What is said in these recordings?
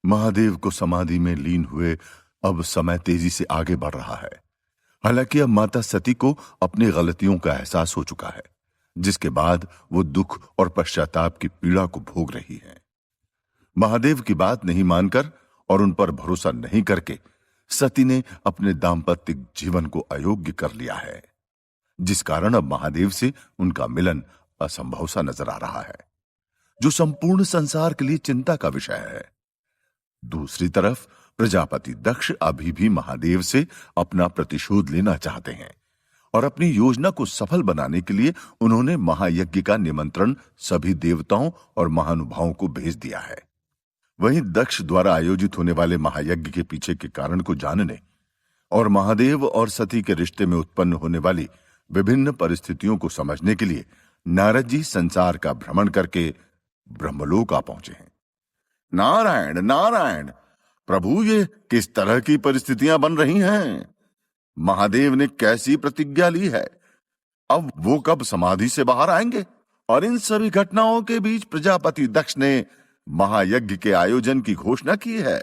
महादेव को समाधि में लीन हुए अब समय तेजी से आगे बढ़ रहा है। हालांकि अब माता सती को अपनी गलतियों का एहसास हो चुका है, जिसके बाद वो दुख और पश्चाताप की पीड़ा को भोग रही है। महादेव की बात नहीं मानकर और उन पर भरोसा नहीं करके सती ने अपने दाम्पत्य जीवन को अयोग्य कर लिया है, जिस कारण अब महादेव से उनका मिलन असंभव सा नजर आ रहा है, जो संपूर्ण संसार के लिए चिंता का विषय है। दूसरी तरफ प्रजापति दक्ष अभी भी महादेव से अपना प्रतिशोध लेना चाहते हैं और अपनी योजना को सफल बनाने के लिए उन्होंने महायज्ञ का निमंत्रण सभी देवताओं और महानुभावों को भेज दिया है। वहीं दक्ष द्वारा आयोजित होने वाले महायज्ञ के पीछे के कारण को जानने और महादेव और सती के रिश्ते में उत्पन्न होने वाली विभिन्न परिस्थितियों को समझने के लिए नारद जी संसार का भ्रमण करके ब्रह्मलोक आ पहुंचे हैं। नारायण नारायण, प्रभु ये किस तरह की परिस्थितियां बन रही हैं? महादेव ने कैसी प्रतिज्ञा ली है? अब वो कब समाधि से बाहर आएंगे? और इन सभी घटनाओं के बीच प्रजापति दक्ष ने महायज्ञ के आयोजन की घोषणा की है।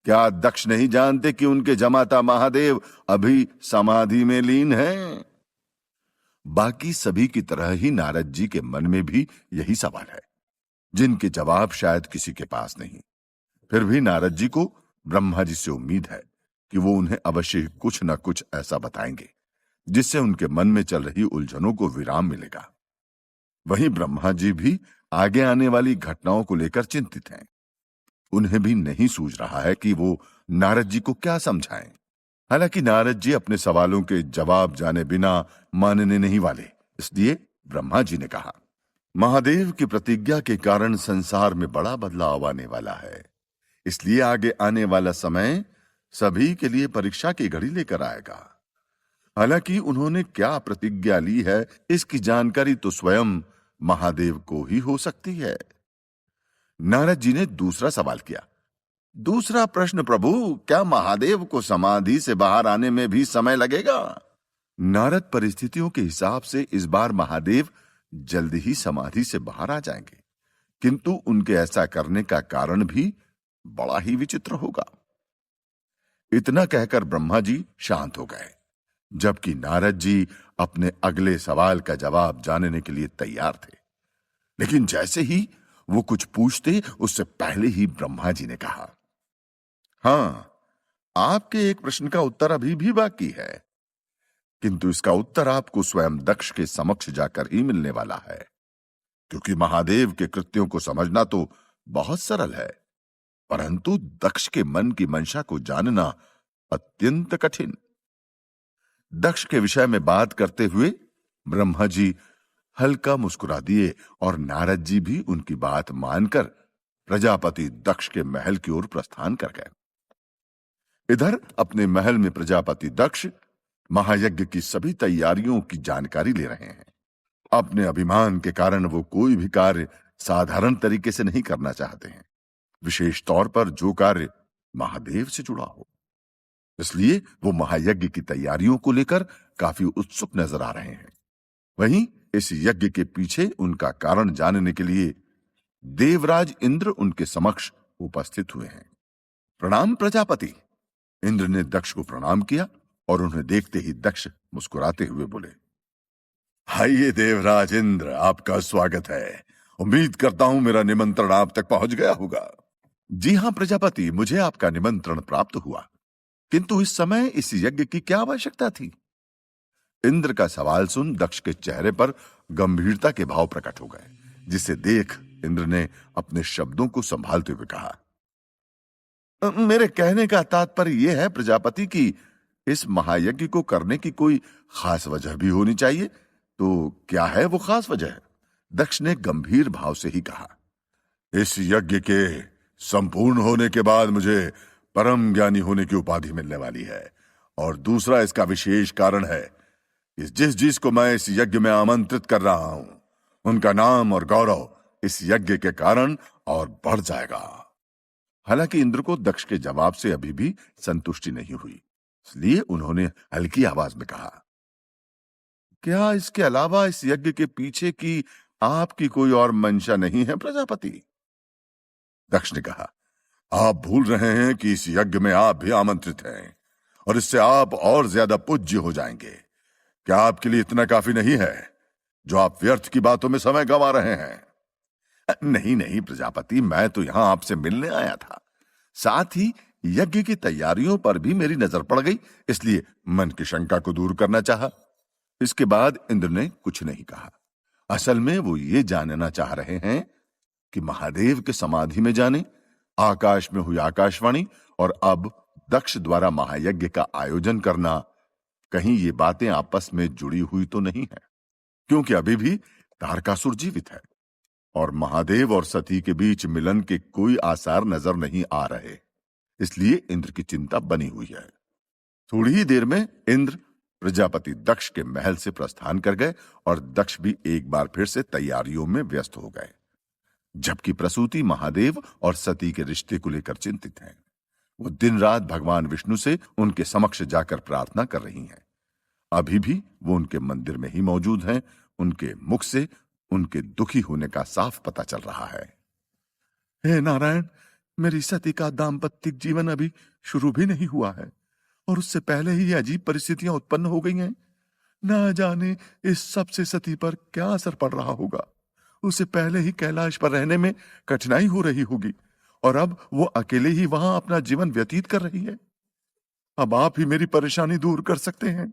क्या दक्ष नहीं जानते कि उनके जमाता महादेव अभी समाधि में लीन हैं? बाकी सभी की तरह ही नारद जी के मन में भी यही सवाल है, जिनके जवाब शायद किसी के पास नहीं। फिर भी नारद जी को ब्रह्मा जी से उम्मीद है कि वो उन्हें अवश्य कुछ न कुछ ऐसा बताएंगे जिससे उनके मन में चल रही उलझनों को विराम मिलेगा। वहीं ब्रह्मा जी भी आगे आने वाली घटनाओं को लेकर चिंतित हैं। उन्हें भी नहीं सूझ रहा है कि वो नारद जी को क्या समझाएं। हालांकि नारद जी अपने सवालों के जवाब जाने बिना मानने नहीं वाले, इसलिए ब्रह्मा जी ने कहा, महादेव की प्रतिज्ञा के कारण संसार में बड़ा बदलाव आने वाला है, इसलिए आगे आने वाला समय सभी के लिए परीक्षा की घड़ी लेकर आएगा। हालांकि उन्होंने क्या प्रतिज्ञा ली है, इसकी जानकारी तो स्वयं महादेव को ही हो सकती है। नारद जी ने दूसरा सवाल किया, दूसरा प्रश्न प्रभु, क्या महादेव को समाधि से बाहर आने में भी समय लगेगा? नारद परिस्थितियों के हिसाब से इस बार महादेव जल्द ही समाधि से बाहर आ जाएंगे, किंतु उनके ऐसा करने का कारण भी बड़ा ही विचित्र होगा। इतना कहकर ब्रह्मा जी शांत हो गए, जबकि नारद जी अपने अगले सवाल का जवाब जानने के लिए तैयार थे। लेकिन जैसे ही वो कुछ पूछते, उससे पहले ही ब्रह्मा जी ने कहा, हां, आपके एक प्रश्न का उत्तर अभी भी बाकी है, किंतु इसका उत्तर आपको स्वयं दक्ष के समक्ष जाकर ही मिलने वाला है, क्योंकि महादेव के कृत्यों को समझना तो बहुत सरल है, परंतु दक्ष के मन की मंशा को जानना अत्यंत कठिन। दक्ष के विषय में बात करते हुए ब्रह्मा जी हल्का मुस्कुरा दिए और नारद जी भी उनकी बात मानकर प्रजापति दक्ष के महल की ओर प्रस्थान कर गए। इधर अपने महल में प्रजापति दक्ष महायज्ञ की सभी तैयारियों की जानकारी ले रहे हैं। अपने अभिमान के कारण वो कोई भी कार्य साधारण तरीके से नहीं करना चाहते हैं, विशेष तौर पर जो कार्य महादेव से जुड़ा हो। इसलिए वो महायज्ञ की तैयारियों को लेकर काफी उत्सुक नजर आ रहे हैं। वहीं इस यज्ञ के पीछे उनका कारण जानने के लिए देवराज इंद्र उनके समक्ष उपस्थित हुए हैं। प्रणाम प्रजापति। इंद्र ने दक्ष को प्रणाम किया और उन्हें देखते ही दक्ष मुस्कुराते हुए बोले, आइए देवराज इंद्र, आपका स्वागत है। उम्मीद करता हूं मेरा निमंत्रण आप तक पहुंच गया होगा। जी हां प्रजापति, मुझे आपका निमंत्रण प्राप्त हुआ, किंतु इस समय इस यज्ञ की क्या आवश्यकता थी? इंद्र का सवाल सुन दक्ष के चेहरे पर गंभीरता के भाव प्रकट हो गए, जिसे देख इंद्र ने अपने शब्दों को संभालते हुए कहा, मेरे कहने का तात्पर्य यह है प्रजापति कि इस महायज्ञ को करने की कोई खास वजह भी होनी चाहिए। तो क्या है वो खास वजह? दक्ष ने गंभीर भाव से ही कहा, इस यज्ञ के संपूर्ण होने के बाद मुझे परम ज्ञानी होने की उपाधि मिलने वाली है, और दूसरा इसका विशेष कारण है कि जिस को मैं इस यज्ञ में आमंत्रित कर रहा हूं, उनका नाम और गौरव इस यज्ञ के कारण और बढ़ जाएगा। हालांकि इंद्र को दक्ष के जवाब से अभी भी संतुष्टि नहीं हुई, इसलिए उन्होंने हल्की आवाज में कहा, क्या इसके अलावा इस यज्ञ के पीछे की आपकी कोई और मंशा नहीं है प्रजापति? दक्ष ने कहा, आप भूल रहे हैं कि इस यज्ञ में आप भी आमंत्रित हैं और इससे आप और ज्यादा पूज्य हो जाएंगे। क्या आपके लिए इतना काफी नहीं है जो आप व्यर्थ की बातों में समय गंवा रहे हैं? नहीं नहीं प्रजापति, मैं तो यहां आपसे मिलने आया था। साथ ही यज्ञ की तैयारियों पर भी मेरी नजर पड़ गई, इसलिए मन की शंका को दूर करना चाहा। इसके बाद इंद्र ने कुछ नहीं कहा। असल में वो ये जानना चाह रहे हैं कि महादेव के समाधि में जाने, आकाश में हुई आकाशवाणी और अब दक्ष द्वारा महायज्ञ का आयोजन करना, कहीं ये बातें आपस में जुड़ी हुई तो नहीं है, क्योंकि अभी भी तारकासुर जीवित है और महादेव और सती के बीच मिलन के कोई आसार नजर नहीं आ रहे। इसलिए इंद्र की चिंता बनी हुई है। थोड़ी ही देर में इंद्र प्रजापति दक्ष के महल से प्रस्थान कर गए और दक्ष भी एक बार फिर से तैयारियों में व्यस्त हो गए, जबकि प्रसूति महादेव और सती के रिश्ते को लेकर चिंतित हैं। वो दिन रात भगवान विष्णु से उनके समक्ष जाकर प्रार्थना कर रही हैं। अभी भी वो उनके मंदिर में ही मौजूद हैं। उनके मुख से उनके दुखी होने का साफ पता चल रहा है। हे नारायण, मेरी सती का दाम्पत्य जीवन अभी शुरू भी नहीं हुआ है और उससे पहले ही अजीब परिस्थितियां उत्पन्न हो गई हैं। ना जाने इस सब से सती पर क्या असर पड़ रहा होगा। उसे पहले ही कैलाश पर रहने में कठिनाई हो रही होगी और अब वो अकेले ही वहां अपना जीवन व्यतीत कर रही है। अब आप ही मेरी परेशानी दूर कर सकते हैं।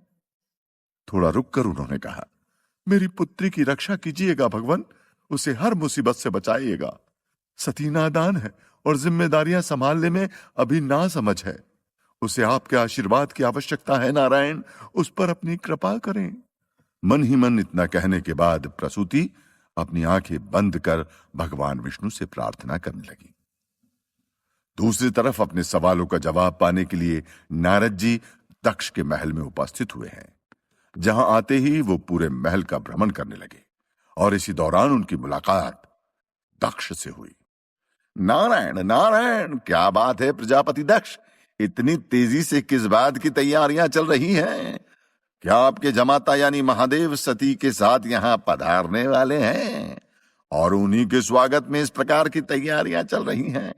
थोड़ा रुककर उन्होंने कहा, मेरी पुत्री की रक्षा कीजिएगा भगवान, उसे हर मुसीबत से बचाइएगा। सती नादान है और जिम्मेदारियां संभालने में अभी ना समझ है। उसे आपके आशीर्वाद की आवश्यकता है नारायण, उस पर अपनी कृपा करें। मन ही मन इतना कहने के बाद प्रसूति अपनी आंखें बंद कर भगवान विष्णु से प्रार्थना करने लगी। दूसरी तरफ अपने सवालों का जवाब पाने के लिए नारद जी दक्ष के महल में उपस्थित हुए हैं। जहां आते ही वो पूरे महल का भ्रमण करने लगे और इसी दौरान उनकी मुलाकात दक्ष से हुई। नारायण नारायण, क्या बात है प्रजापति दक्ष, इतनी तेजी से किस बात की तैयारियां चल रही हैं? क्या आपके जमाता यानी महादेव सती के साथ यहां पधारने वाले हैं और उन्हीं के स्वागत में इस प्रकार की तैयारियां चल रही हैं?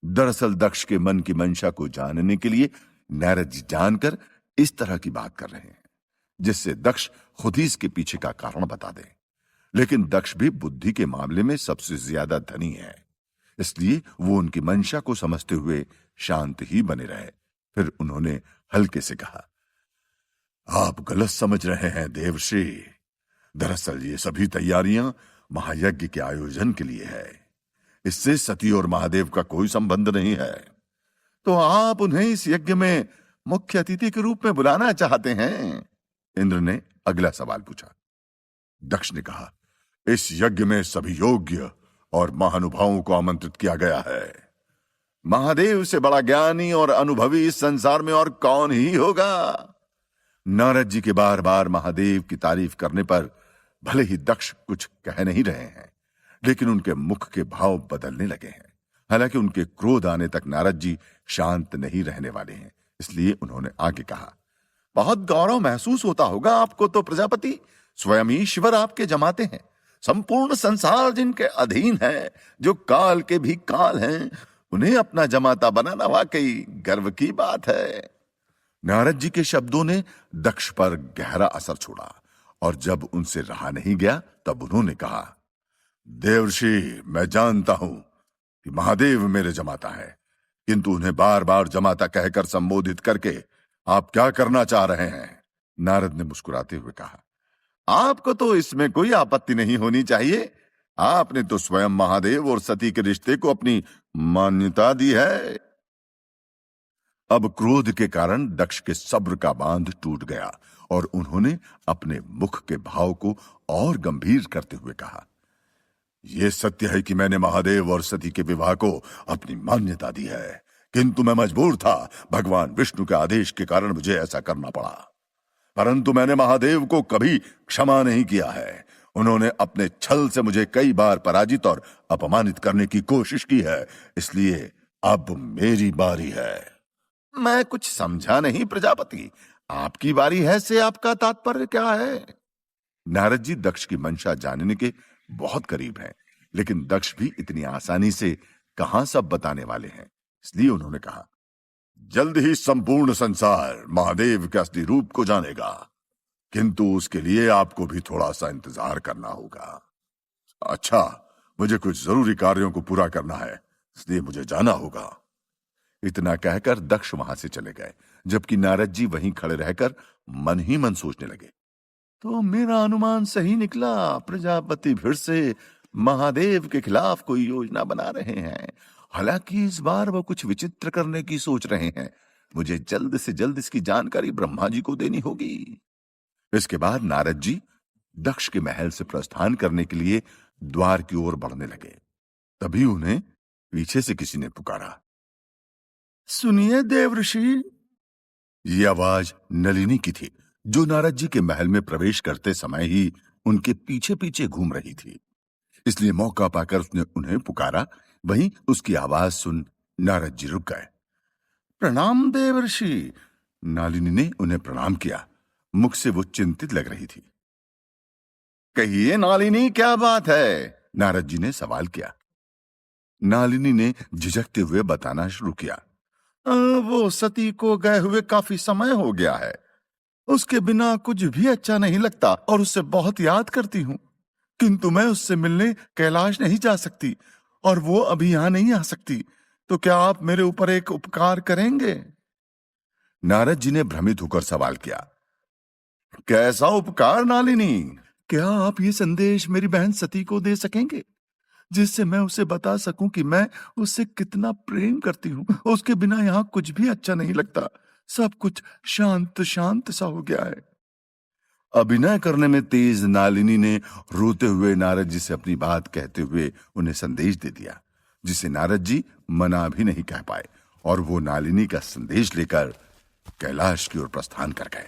दरअसल दक्ष के मन की मंशा को जानने के लिए नारद जी जानकर इस तरह की बात कर रहे हैं, जिससे दक्ष खुद ही इसके पीछे का कारण बता दे। लेकिन दक्ष भी बुद्धि के मामले में सबसे ज्यादा धनी है, इसलिए वो उनकी मंशा को समझते हुए शांत ही बने रहे। फिर उन्होंने हल्के से कहा, आप गलत समझ रहे हैं देवर्षि। दरअसल ये सभी तैयारियां महायज्ञ के आयोजन के लिए है। इससे सती और महादेव का कोई संबंध नहीं है। तो आप उन्हें इस यज्ञ में मुख्य अतिथि के रूप में बुलाना चाहते हैं? इंद्र ने अगला सवाल पूछा। दक्ष ने कहा, इस यज्ञ में सभी योग्य और महानुभावों को आमंत्रित किया गया है। महादेव से बड़ा ज्ञानी और अनुभवी इस संसार में और कौन ही होगा। नारद जी के बार बार महादेव की तारीफ करने पर भले ही दक्ष कुछ कह नहीं रहे हैं, लेकिन उनके मुख के भाव बदलने लगे हैं। हालांकि उनके क्रोध आने तक नारद जी शांत नहीं रहने वाले हैं, इसलिए उन्होंने आगे कहा, बहुत गौरव महसूस होता होगा आपको तो प्रजापति। स्वयं ईश्वर आपके जमाते हैं, संपूर्ण संसार जिनके अधीन है, जो काल के भी काल हैं, उन्हें अपना जमाता बनाना वाकई गर्व की बात है। नारद जी के शब्दों ने दक्ष पर गहरा असर छोड़ा और जब उनसे रहा नहीं गया तब उन्होंने कहा, देवर्षि, मैं जानता हूं कि महादेव मेरे जमाता है, किंतु उन्हें बार बार जमाता कहकर संबोधित करके आप क्या करना चाह रहे हैं? नारद ने मुस्कुराते हुए कहा, आपको तो इसमें कोई आपत्ति नहीं होनी चाहिए। आपने तो स्वयं महादेव और सती के रिश्ते को अपनी मान्यता दी है। अब क्रोध के कारण दक्ष के सब्र का बांध टूट गया और उन्होंने अपने मुख के भाव को और गंभीर करते हुए कहा, यह सत्य है कि मैंने महादेव और सती के विवाह को अपनी मान्यता दी है, किंतु मैं मजबूर था। भगवान विष्णु के आदेश के कारण मुझे ऐसा करना पड़ा, परंतु मैंने महादेव को कभी क्षमा नहीं किया है। उन्होंने अपने छल से मुझे कई बार पराजित और अपमानित करने की कोशिश की है, इसलिए अब मेरी बारी है। मैं कुछ समझा नहीं प्रजापति, आपकी बारी है से आपका तात्पर्य क्या है? नारद जी दक्ष की मंशा जानने के बहुत करीब हैं, लेकिन दक्ष भी इतनी आसानी से कहां सब बताने वाले हैं। इसलिए उन्होंने कहा, जल्द ही संपूर्ण संसार महादेव के असली रूप को जानेगा, किंतु उसके लिए आपको भी थोड़ा सा इंतजार करना होगा। अच्छा, मुझे कुछ जरूरी कार्यों को पूरा करना है, इसलिए मुझे जाना होगा। इतना कहकर दक्ष वहां से चले गए, जबकि नारद जी वहीं खड़े रहकर मन ही मन सोचने लगे, तो मेरा अनुमान सही निकला। प्रजापति फिर से महादेव के खिलाफ कोई योजना बना रहे हैं। हालांकि इस बार वो कुछ विचित्र करने की सोच रहे हैं। मुझे जल्द से जल्द इसकी जानकारी ब्रह्मा जी को देनी होगी। इसके बाद नारद जी दक्ष के महल से प्रस्थान करने के लिए द्वार की ओर बढ़ने लगे। तभी उन्हें पीछे से किसी ने पुकारा, सुनिए देवर्षि। ये आवाज नलिनी की थी, जो नारद जी के महल में प्रवेश करते समय ही उनके पीछे पीछे घूम रही थी। इसलिए मौका पाकर उसने उन्हें पुकारा। वहीं उसकी आवाज सुन नारद जी रुक गए। प्रणाम देवर्षि। नालिनी ने उन्हें प्रणाम किया। मुख से वो चिंतित लग रही थी। कहिए नालिनी, क्या बात है? नारद जी ने सवाल किया। नालिनी ने झिझकते हुए बताना शुरू किया, वो सती को गए हुए काफी समय हो गया है। उसके बिना कुछ भी अच्छा नहीं लगता और उससे बहुत याद करती हूं, किंतु मैं उससे मिलने कैलाश नहीं जा सकती और वो अभी यहां नहीं आ सकती। तो क्या आप मेरे ऊपर एक उपकार करेंगे? नारद जी ने भ्रमित होकर सवाल किया, कैसा उपकार नालिनी? क्या आप ये संदेश मेरी बहन सती को दे सकेंगे, जिससे मैं उसे बता सकूं कि मैं उससे कितना प्रेम करती हूं। उसके बिना यहां कुछ भी अच्छा नहीं लगता। सब कुछ शांत शांत सा हो गया है। अभिनय करने में तेज नालिनी ने रोते हुए नारद जी से अपनी बात कहते हुए उन्हें संदेश दे दिया, जिसे नारद जी मना भी नहीं कह पाए और वो नालिनी का संदेश लेकर कैलाश की ओर प्रस्थान कर गए।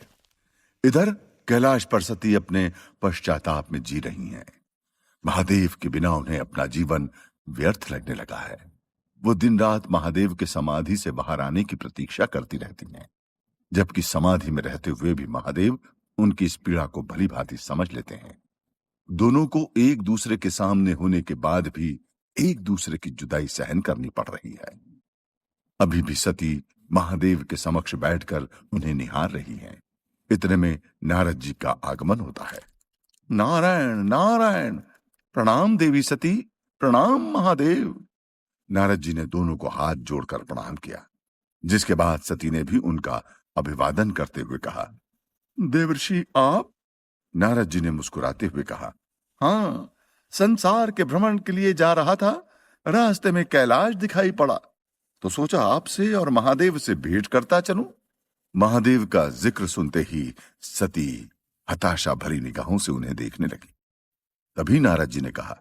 इधर कैलाश पर सती अपने पश्चाताप में जी रही हैं। महादेव के बिना उन्हें अपना जीवन व्यर्थ लगने लगा है। वो दिन रात महादेव के समाधि से बाहर आने की प्रतीक्षा करती रहती हैं, जबकि समाधि में रहते हुए भी महादेव उनकी इस पीड़ा को भली भांति समझ लेते हैं। दोनों को एक दूसरे के सामने होने के बाद भी एक दूसरे की जुदाई सहन करनी पड़ रही है। अभी भी सती महादेव के समक्ष बैठकर उन्हें निहार रही हैं। इतने में नारद जी का आगमन होता है। नारायण नारायण, प्रणाम देवी सती, प्रणाम महादेव। नारद जी ने दोनों को हाथ जोड़कर प्रणाम किया, जिसके बाद सती ने भी उनका अभिवादन करते हुए कहा, देवर्षि आप? नारद जी ने मुस्कुराते हुए कहा, हाँ, संसार के भ्रमण के लिए जा रहा था। रास्ते में कैलाश दिखाई पड़ा तो सोचा आपसे और महादेव से भेंट करता चलूं। महादेव का जिक्र सुनते ही सती हताशा भरी निगाहों से उन्हें देखने लगी। तभी नारद जी ने कहा,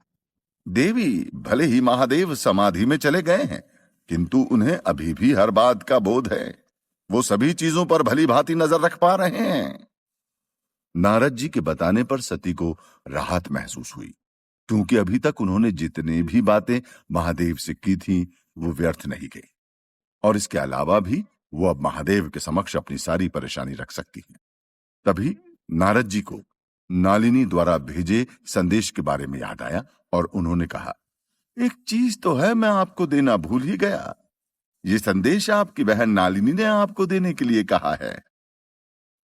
देवी, भले ही महादेव समाधि में चले गए हैं, किंतु उन्हें अभी भी हर बात का बोध है। वो सभी चीजों पर भली भांति नजर रख पा रहे हैं। नारद जी के बताने पर सती को राहत महसूस हुई, क्योंकि अभी तक उन्होंने जितने भी बातें महादेव से की थी वो व्यर्थ नहीं गई, और इसके अलावा भी वो अब महादेव के समक्ष अपनी सारी परेशानी रख सकती हैं। तभी नारद जी को नालिनी द्वारा भेजे संदेश के बारे में याद आया और उन्होंने कहा, एक चीज तो है, मैं आपको देना भूल ही गया। ये संदेश आपकी बहन नालिनी ने आपको देने के लिए कहा है।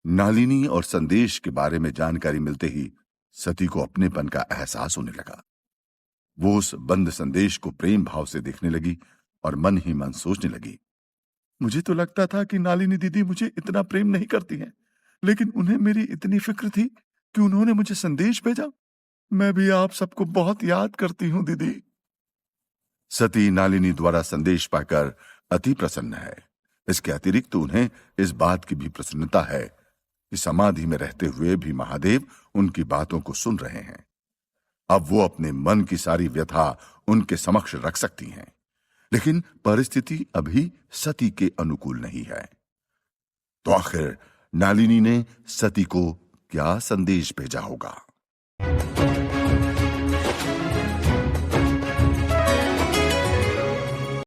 नालिनी और संदेश के बारे में जानकारी मिलते ही सती को अपनेपन का एहसास होने लगा। वो उस बंद संदेश को प्रेम भाव से देखने लगी और मन ही मन सोचने लगी, मुझे तो लगता था कि नालिनी दीदी मुझे इतना प्रेम नहीं करती हैं, लेकिन उन्हें मेरी इतनी फिक्र थी कि उन्होंने मुझे संदेश भेजा। मैं भी आप सबको बहुत याद करती हूं दीदी। सती नालिनी द्वारा संदेश पाकर अति प्रसन्न है। इसके अतिरिक्त उन्हें इस बात की भी प्रसन्नता है कि समाधि में रहते हुए भी महादेव उनकी बातों को सुन रहे हैं। अब वो अपने मन की सारी व्यथा उनके समक्ष रख सकती हैं, लेकिन परिस्थिति अभी सती के अनुकूल नहीं है। तो आखिर नालिनी ने सती को क्या संदेश भेजा होगा?